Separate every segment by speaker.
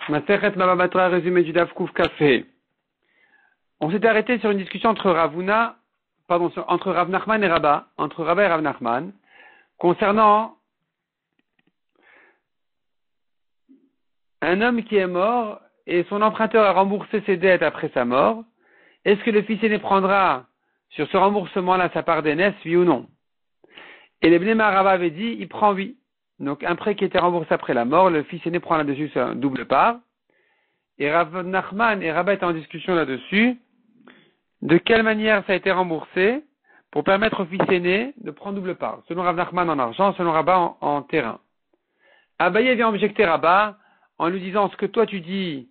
Speaker 1: Masechet Baba Batra, résumé du Daf Kouf Café. On s'était arrêté sur une discussion entre entre Rav Nachman et Rabba, entre Rabba et Rav Nachman, concernant un homme qui est mort et son emprunteur a remboursé ses dettes après sa mort. Est-ce que le fils aîné prendra sur ce remboursement-là sa part d'aînesse, oui ou non? Et les Bnei Rabba avait dit, il prend oui. Donc un prêt qui était remboursé après la mort, le fils aîné prend là-dessus sa double part. Et Rav Nachman et Rabba étaient en discussion là-dessus. De quelle manière ça a été remboursé pour permettre au fils aîné de prendre double part? Selon Rav Nachman en argent, selon Rabba en terrain. Abaye vient objecter Rabba en lui disant ce que toi tu dis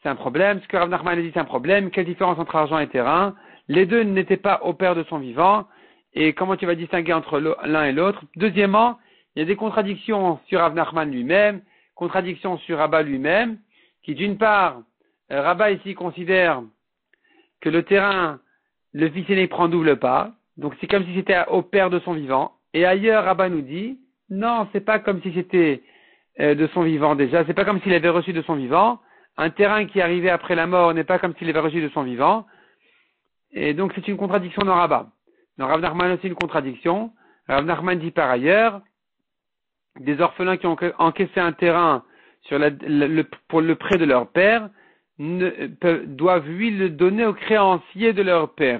Speaker 1: c'est un problème, ce que Rav Nachman a dit c'est un problème, quelle différence entre argent et terrain? Les deux n'étaient pas au père de son vivant, et comment tu vas distinguer entre l'un et l'autre? Deuxièmement, il y a des contradictions sur Rav Nachman lui-même, contradictions sur Rabba lui-même, qui d'une part, Rabba ici considère que le terrain, le fils aîné prend double part, donc c'est comme si c'était au père de son vivant, et ailleurs Rabba nous dit, non, c'est pas comme si c'était de son vivant déjà, c'est pas comme s'il avait reçu de son vivant, un terrain qui arrivait après la mort n'est pas comme s'il avait reçu de son vivant, et donc c'est une contradiction dans Rabba. Dans Rav Nachman aussi une contradiction. Rav Nachman dit par ailleurs, des orphelins qui ont encaissé un terrain pour le prêt de leur père doivent lui le donner aux créanciers de leur père.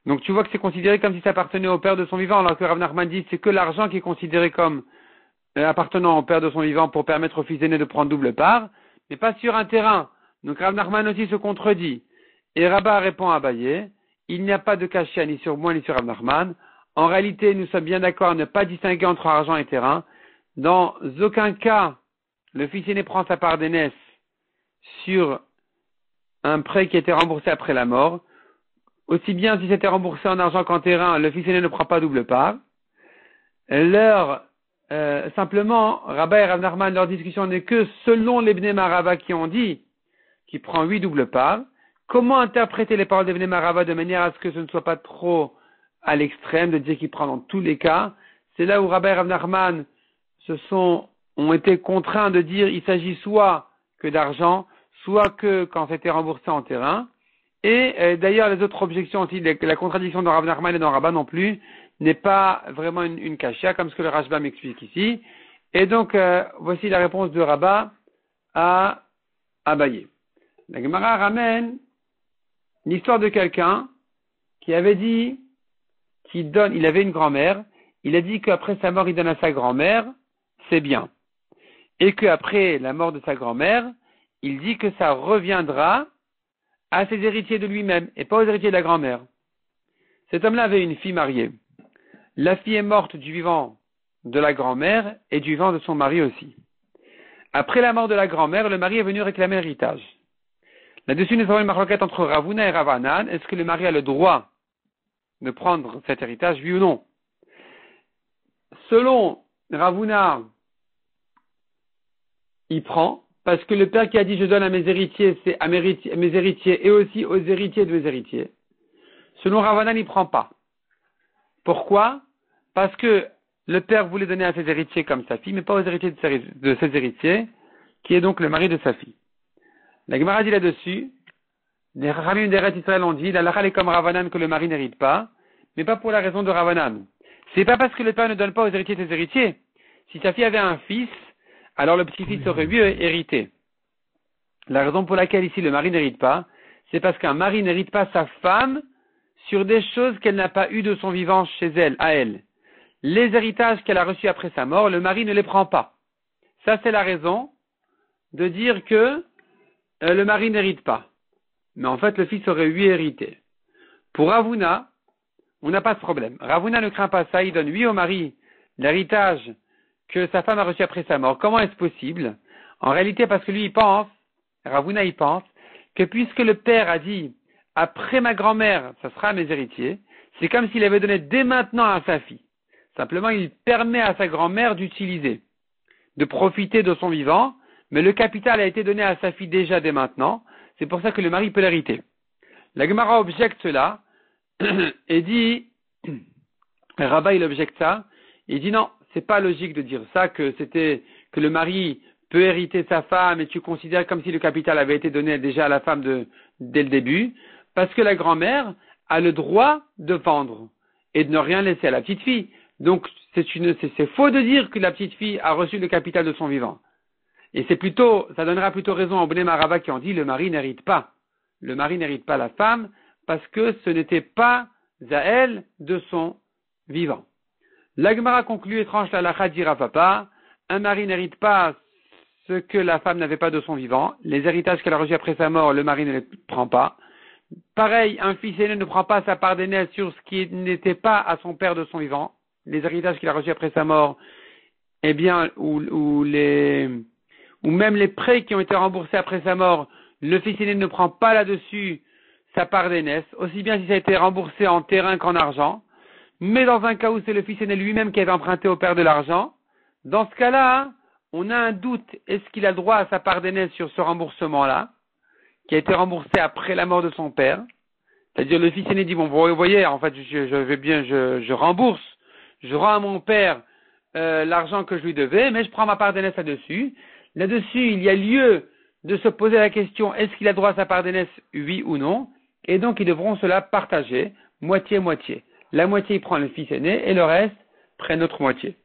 Speaker 1: Donc tu vois que c'est considéré comme si ça appartenait au père de son vivant, alors que Rav Nachman dit c'est que l'argent qui est considéré comme appartenant au père de son vivant pour permettre au fils aîné de prendre double part, mais pas sur un terrain. Donc Rav Nachman aussi se contredit. Et Rabba répond à Abaye, il n'y a pas de cachia ni sur moi ni sur Rav Nachman. En réalité, nous sommes bien d'accord à ne pas distinguer entre argent et terrain. Dans aucun cas, le fils aîné prend sa part d'aînesse sur un prêt qui a été remboursé après la mort. Aussi bien si c'était remboursé en argent qu'en terrain, le fils aîné ne prend pas double part. Simplement, Rabba et Rav Nachman, leur discussion n'est que selon les Bnei Rabba qui ont dit qu'il prend 8 double parts. Comment interpréter les paroles des Bnei Rabba de manière à ce que ce ne soit pas trop à l'extrême, de dire qu'il prend dans tous les cas? C'est là où Rabba et Rav Nachman ont été contraints de dire il s'agit soit que d'argent, soit que quand c'était remboursé en terrain. Et d'ailleurs, les autres objections aussi, la contradiction dans Rav Nachman et dans Rabba non plus, n'est pas vraiment une cachia, comme ce que le Rashba m'explique ici. Et donc, voici la réponse de Rabba à Abaye. La Gemara ramène l'histoire de quelqu'un qui avait dit il avait une grand-mère, il a dit qu'après sa mort, il donne à sa grand-mère, c'est bien. Et qu'après la mort de sa grand-mère, il dit que ça reviendra à ses héritiers de lui-même, et pas aux héritiers de la grand-mère. Cet homme-là avait une fille mariée. La fille est morte du vivant de la grand-mère et du vivant de son mari aussi. Après la mort de la grand-mère, le mari est venu réclamer l'héritage. Là-dessus, nous avons une marloquette entre Ravuna et Ravanan. Est-ce que le mari a le droit de prendre cet héritage, oui ou non? Selon Ravuna, il prend, parce que le père qui a dit je donne à mes héritiers, c'est à mes héritiers et aussi aux héritiers de mes héritiers. Selon Ravanan, il ne prend pas. Pourquoi? Parce que le père voulait donner à ses héritiers comme sa fille, mais pas aux héritiers de ses héritiers, qui est donc le mari de sa fille. La Gemara dit là-dessus, les Rachamim d'Eretz Israël ont dit, la Lachal est comme Ravanan que le mari n'hérite pas, mais pas pour la raison de Ravanan. C'est pas parce que le père ne donne pas aux héritiers de ses héritiers. Si sa fille avait un fils, alors le petit-fils aurait mieux hérité. La raison pour laquelle ici le mari n'hérite pas, c'est parce qu'un mari n'hérite pas sa femme sur des choses qu'elle n'a pas eues de son vivant chez elle, à elle. Les héritages qu'elle a reçus après sa mort, le mari ne les prend pas. Ça, c'est la raison de dire que le mari n'hérite pas. Mais en fait, le fils aurait eu hérité. Pour Ravuna, on n'a pas de problème. Ravuna ne craint pas ça, il donne oui au mari l'héritage que sa femme a reçu après sa mort. Comment est-ce possible? En réalité, parce que lui, Ravuna, il pense que puisque le père a dit après ma grand-mère, ça sera à mes héritiers, c'est comme s'il avait donné dès maintenant à sa fille. Simplement, il permet à sa grand-mère d'utiliser, de profiter de son vivant, mais le capital a été donné à sa fille déjà dès maintenant. C'est pour ça que le mari peut l'hériter. La Gemara objecte cela et dit, Rabba il objecte ça, il dit non, c'est pas logique de dire ça, que le mari peut hériter de sa femme et tu considères comme si le capital avait été donné déjà à la femme dès le début, parce que la grand-mère a le droit de vendre et de ne rien laisser à la petite fille. Donc, c'est faux de dire que la petite fille a reçu le capital de son vivant. Et ça donnera plutôt raison au Bnei Marava qui en dit le mari n'hérite pas. Le mari n'hérite pas la femme parce que ce n'était pas à elle de son vivant. L'Agmara conclut étrange la halakha dira papa, un mari n'hérite pas ce que la femme n'avait pas de son vivant. Les héritages qu'elle a reçus après sa mort, le mari ne les prend pas. Pareil, un fils aîné ne prend pas sa part d'aînesse sur ce qui n'était pas à son père de son vivant. Les héritages qu'il a reçus après sa mort, eh bien, ou même les prêts qui ont été remboursés après sa mort, le fils aîné ne prend pas là-dessus sa part d'aînesse, aussi bien si ça a été remboursé en terrain qu'en argent. Mais dans un cas où c'est le fils aîné lui-même qui avait emprunté au père de l'argent, dans ce cas-là, on a un doute, est-ce qu'il a le droit à sa part d'aînesse sur ce remboursement-là, qui a été remboursé après la mort de son père? C'est-à-dire le fils aîné dit, bon, vous voyez, en fait, je rembourse, je rends à mon père l'argent que je lui devais, mais je prends ma part d'aînesse là-dessus. Là-dessus, il y a lieu de se poser la question, est-ce qu'il a droit à sa part d'aînesse, oui ou non? Et donc, ils devront cela partager, moitié-moitié. La moitié, il prend le fils aîné, et le reste, prennent l'autre moitié.